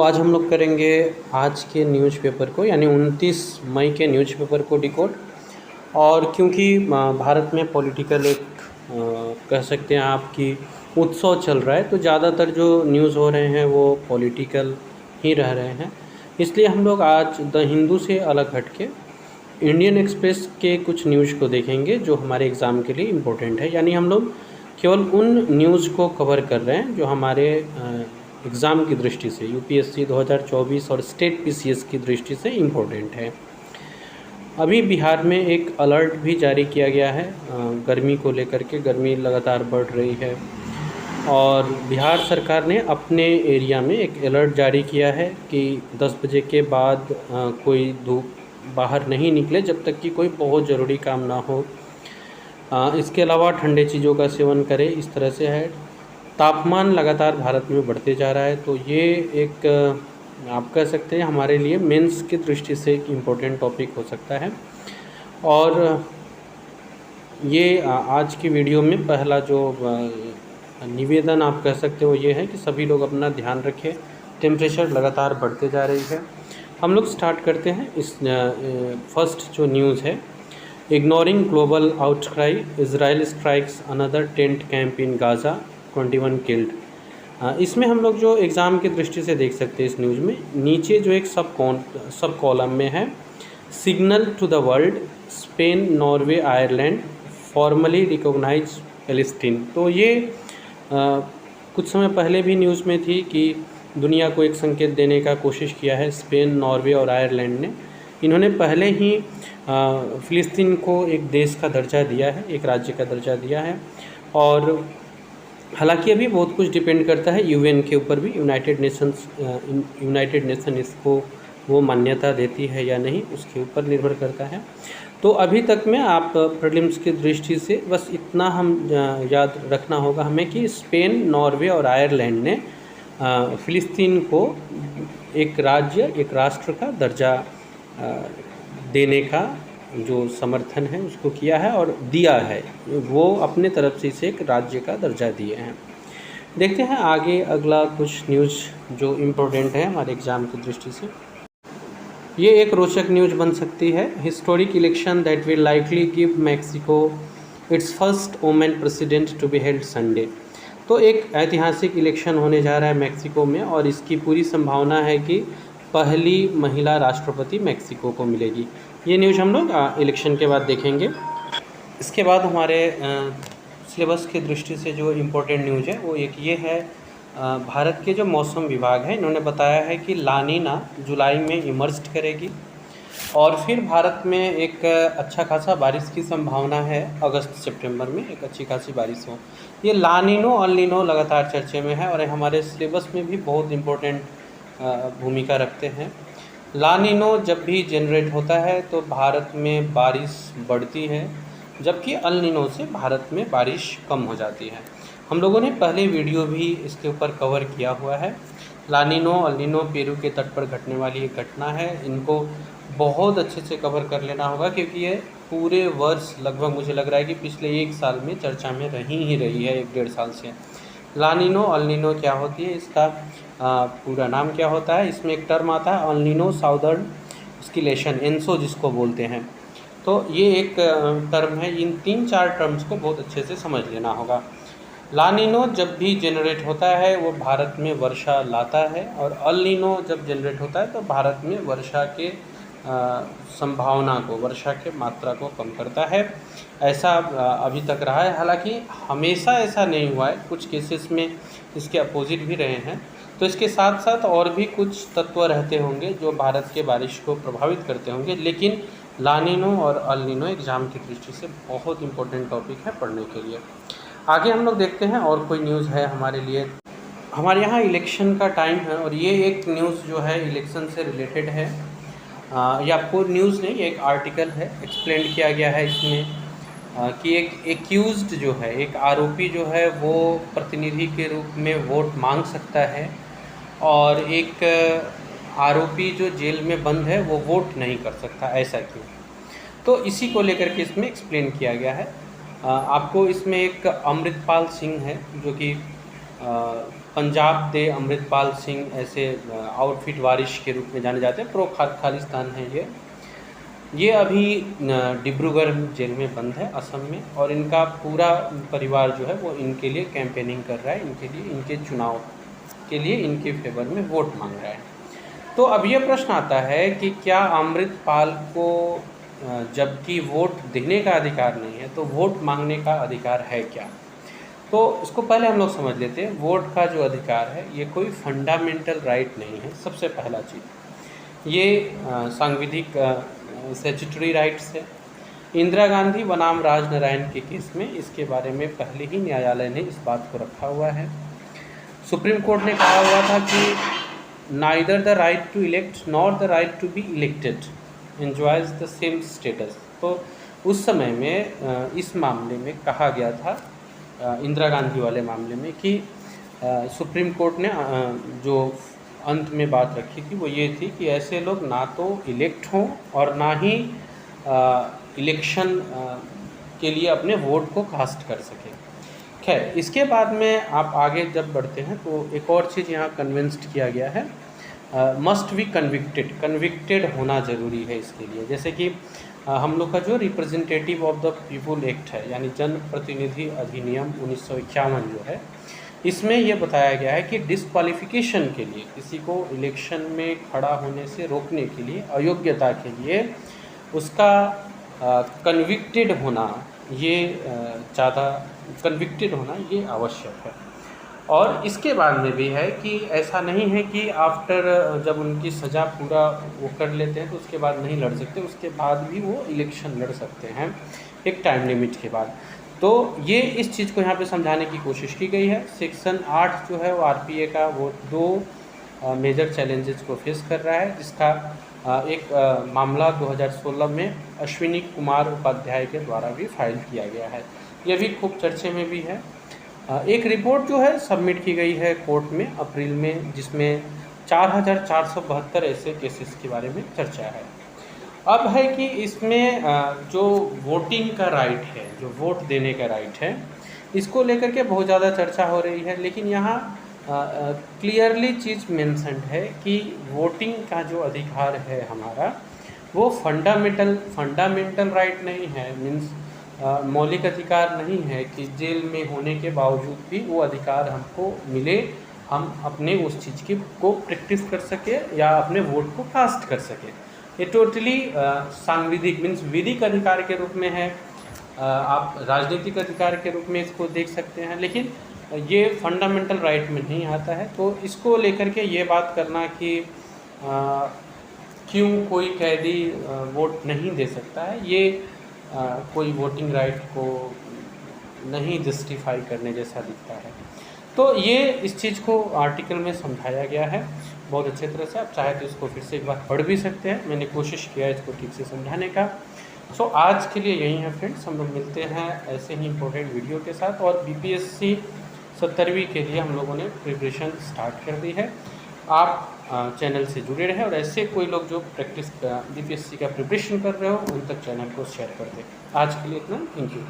आज हम लोग करेंगे आज के न्यूज़पेपर को यानी 29 मई के न्यूज़पेपर को डिकोड। और क्योंकि भारत में पॉलिटिकल एक कह सकते हैं आप कि उत्सव चल रहा है, तो ज़्यादातर जो न्यूज़ हो रहे हैं वो पॉलिटिकल ही रह रहे हैं। इसलिए हम लोग आज द हिंदू से अलग हट के इंडियन एक्सप्रेस के कुछ न्यूज़ को देखेंगे जो हमारे एग्ज़ाम के लिए इम्पोर्टेंट है। यानी हम लोग केवल उन न्यूज़ को कवर कर रहे हैं जो हमारे एग्ज़ाम की दृष्टि से यूपीएससी 2024 और स्टेट पीसीएस की दृष्टि से इम्पोर्टेंट है। अभी बिहार में एक अलर्ट भी जारी किया गया है गर्मी को लेकर के। गर्मी लगातार बढ़ रही है और बिहार सरकार ने अपने एरिया में एक अलर्ट जारी किया है कि 10 बजे के बाद कोई धूप बाहर नहीं निकले जब तक कि कोई बहुत ज़रूरी काम ना हो। इसके अलावा ठंडे चीज़ों का सेवन करें, इस तरह से है। तापमान लगातार भारत में बढ़ते जा रहा है, तो ये एक आप कह सकते हैं हमारे लिए मेंस की दृष्टि से एक इम्पोर्टेंट टॉपिक हो सकता है। और ये आज की वीडियो में पहला जो निवेदन आप कह सकते हो ये है कि सभी लोग अपना ध्यान रखें। टेम्परेचर लगातार बढ़ते जा रही है। हम लोग स्टार्ट करते हैं इस फर्स्ट जो न्यूज़ है, ignoring global outcry, Israel strikes another tent camp in Gaza, 21 killed. इसमें हम लोग जो एग्ज़ाम की दृष्टि से देख सकते हैं इस न्यूज़ में, नीचे जो एक सब कॉलम में है, signal to the world, Spain, Norway, Ireland formally recognize Palestine. तो ये कुछ समय पहले भी न्यूज़ में थी कि दुनिया को एक संकेत देने का कोशिश किया है स्पेन, नॉर्वे और आयरलैंड ने। इन्होंने पहले ही फ़िलिस्तीन को एक देश का दर्जा दिया है, एक राज्य का दर्जा दिया है। और हालांकि अभी बहुत कुछ डिपेंड करता है यूएन के ऊपर भी, यूनाइटेड नेशन इसको वो मान्यता देती है या नहीं, उसके ऊपर निर्भर करता है। तो अभी तक में आप प्रीलिम्स की दृष्टि से बस इतना हम याद रखना होगा हमें कि स्पेन, नॉर्वे और आयरलैंड ने फ़िलिस्तीन को एक राज्य, एक राष्ट्र का दर्जा देने का जो समर्थन है उसको किया है और दिया है। वो अपने तरफ से इसे एक राज्य का दर्जा दिए हैं। देखते हैं आगे अगला कुछ न्यूज़ जो इम्पोर्टेंट है हमारे एग्ज़ाम की दृष्टि से। ये एक रोचक न्यूज़ बन सकती है। Historic election that will likely give Mexico its first women president to be held Sunday. तो एक ऐतिहासिक इलेक्शन होने जा रहा है मैक्सिको में और इसकी पूरी संभावना है कि पहली महिला राष्ट्रपति मैक्सिको को मिलेगी। ये न्यूज़ हम लोग इलेक्शन के बाद देखेंगे। इसके बाद हमारे सिलेबस की दृष्टि से जो इम्पोर्टेंट न्यूज़ है वो एक ये है, भारत के जो मौसम विभाग है इन्होंने बताया है कि लानीना जुलाई में इमर्ज करेगी और फिर भारत में एक अच्छा खासा बारिश की संभावना है। अगस्त सितंबर में एक अच्छी खासी बारिश हो। ये लानीनो अल नीनो लगातार चर्चे में है और हमारे सिलेबस में भी बहुत इम्पोर्टेंट भूमिका रखते हैं। लानीनो जब भी जनरेट होता है तो भारत में बारिश बढ़ती है, जबकि अल नीनो से भारत में बारिश कम हो जाती है। हम लोगों ने पहले वीडियो भी इसके ऊपर कवर किया हुआ है। लानीनो अल नीनो पेरू के तट पर घटने वाली एक घटना है। इनको बहुत अच्छे से कवर कर लेना होगा क्योंकि ये पूरे वर्ष लगभग मुझे लग रहा है कि पिछले एक साल में चर्चा में रही ही रही है, 1-1.5 साल से। लानीनो अल नीनो क्या होती है, इसका पूरा नाम क्या होता है, इसमें एक टर्म आता है अल नीनो साउदर्न स्किलेशन, एनसो जिसको बोलते हैं। तो ये एक टर्म है। इन 3-4 टर्म्स को बहुत अच्छे से समझ लेना होगा। लानीनो जब भी जनरेट होता है वो भारत में वर्षा लाता है और अल नीनो जब जनरेट होता है तो भारत में वर्षा के संभावना को, वर्षा के मात्रा को कम करता है। ऐसा अभी तक रहा है। हालांकि हमेशा ऐसा नहीं हुआ है, कुछ केसेस में इसके अपोजिट भी रहे हैं। तो इसके साथ साथ और भी कुछ तत्व रहते होंगे जो भारत के बारिश को प्रभावित करते होंगे, लेकिन लानीनो और अल नीनो एग्ज़ाम की दृष्टि से बहुत इम्पोर्टेंट टॉपिक है पढ़ने के लिए। आगे हम लोग देखते हैं और कोई न्यूज़ है हमारे लिए। हमारे यहाँ इलेक्शन का टाइम है और ये एक न्यूज़ जो है इलेक्शन से रिलेटेड है। ये आपको न्यूज़ नहीं, एक आर्टिकल है, एक्सप्लेन किया गया है इसमें कि एक एक्यूज्ड जो है, एक आरोपी जो है वो प्रतिनिधि के रूप में वोट मांग सकता है और एक आरोपी जो जेल में बंद है वो वोट नहीं कर सकता। ऐसा क्यों? तो इसी को लेकर के इसमें एक्सप्लेन किया गया है। आपको इसमें एक अमृतपाल सिंह है जो कि पंजाब दे अमृतपाल सिंह ऐसे आउटफिट वारिश के रूप में जाने जाते हैं, प्रो खालिस्तान है ये अभी डिब्रूगढ़ जेल में बंद है असम में, और इनका पूरा परिवार जो है वो इनके लिए कैंपेनिंग कर रहा है, इनके लिए, इनके चुनाव के लिए इनके फेवर में वोट मांग रहा है। तो अब ये प्रश्न आता है कि क्या अमृतपाल को जबकि वोट देने का अधिकार नहीं है तो वोट मांगने का अधिकार है क्या? तो इसको पहले हम लोग समझ लेते हैं। वोट का जो अधिकार है ये कोई फंडामेंटल राइट नहीं है। सबसे पहला चीज़ ये सांविधिक स्टैट्यूटरी राइट्स है। इंदिरा गांधी बनाम राजनारायण के केस में इसके बारे में पहले ही न्यायालय ने इस बात को रखा हुआ है। सुप्रीम कोर्ट ने कहा हुआ था कि neither the right to elect nor the right to be elected enjoys the same status. तो उस समय में इस मामले में कहा गया था, इंदिरा गांधी वाले मामले में, कि सुप्रीम कोर्ट ने जो अंत में बात रखी थी वो ये थी कि ऐसे लोग ना तो इलेक्ट हों और ना ही इलेक्शन के लिए अपने वोट को कास्ट कर सकें। खैर, इसके बाद में आप आगे जब बढ़ते हैं तो एक और चीज़ यहाँ कन्विंस्ड किया गया है, मस्ट बी कन्विक्टेड होना ज़रूरी है इसके लिए। जैसे कि हम लोग का जो representative of the people act है, यानी जन प्रतिनिधि अधिनियम 1951 जो है, इसमें यह बताया गया है कि डिस्क्वालिफिकेशन के लिए, किसी को इलेक्शन में खड़ा होने से रोकने के लिए, अयोग्यता के लिए उसका कन्विक्टेड होना, ये ज़्यादा कन्विक्टेड होना ये आवश्यक है। और इसके बाद में भी है कि ऐसा नहीं है कि आफ्टर जब उनकी सज़ा पूरा वो कर लेते हैं तो उसके बाद नहीं लड़ सकते, उसके बाद भी वो इलेक्शन लड़ सकते हैं एक टाइम लिमिट के बाद। तो ये इस चीज़ को यहाँ पे समझाने की कोशिश की गई है। सेक्शन 8 जो है वो आरपीए का वो 2 मेजर चैलेंजेस को फेस कर रहा है, जिसका एक मामला 2016 में अश्विनी कुमार उपाध्याय के द्वारा भी फाइल किया गया है। ये भी खूब चर्चे में भी है। एक रिपोर्ट जो है सबमिट की गई है कोर्ट में अप्रैल में, जिसमें 4472 ऐसे केसेस के बारे में चर्चा है। अब है कि इसमें जो वोटिंग का राइट है, जो वोट देने का राइट है, इसको लेकर के बहुत ज़्यादा चर्चा हो रही है, लेकिन यहाँ क्लियरली चीज़ मेंशन्ड है कि वोटिंग का जो अधिकार है हमारा, वो फंडामेंटल राइट नहीं है, मीन्स मौलिक अधिकार नहीं है कि जेल में होने के बावजूद भी वो अधिकार हमको मिले, हम अपने उस चीज़ की को प्रैक्टिस कर सके या अपने वोट को कास्ट कर सके। ये टोटली सांविधिक मीन्स विधिक अधिकार के रूप में है, आप राजनीतिक अधिकार के रूप में इसको देख सकते हैं, लेकिन ये फंडामेंटल राइट में नहीं आता है। तो इसको लेकर के ये बात करना कि क्यों कोई कैदी वोट नहीं दे सकता है, ये कोई वोटिंग राइट को नहीं जस्टिफाई करने जैसा दिखता है। तो ये इस चीज़ को आर्टिकल में समझाया गया है बहुत अच्छे तरह से। आप चाहे तो इसको फिर से एक बार पढ़ भी सकते हैं, मैंने कोशिश किया है इसको ठीक से समझाने का। सो आज के लिए यही है फ्रेंड्स, हम लोग मिलते हैं ऐसे ही इंपॉर्टेंट वीडियो के साथ। और बीपीएससी 70वीं के लिए हम लोगों ने प्रिपरेशन स्टार्ट कर दी है। आप चैनल से जुड़े रहें और ऐसे कोई लोग जो बीपीएससी का प्रिपरेशन कर रहे हो उन तक चैनल को शेयर कर दें। आज के लिए इतना, थैंक यू।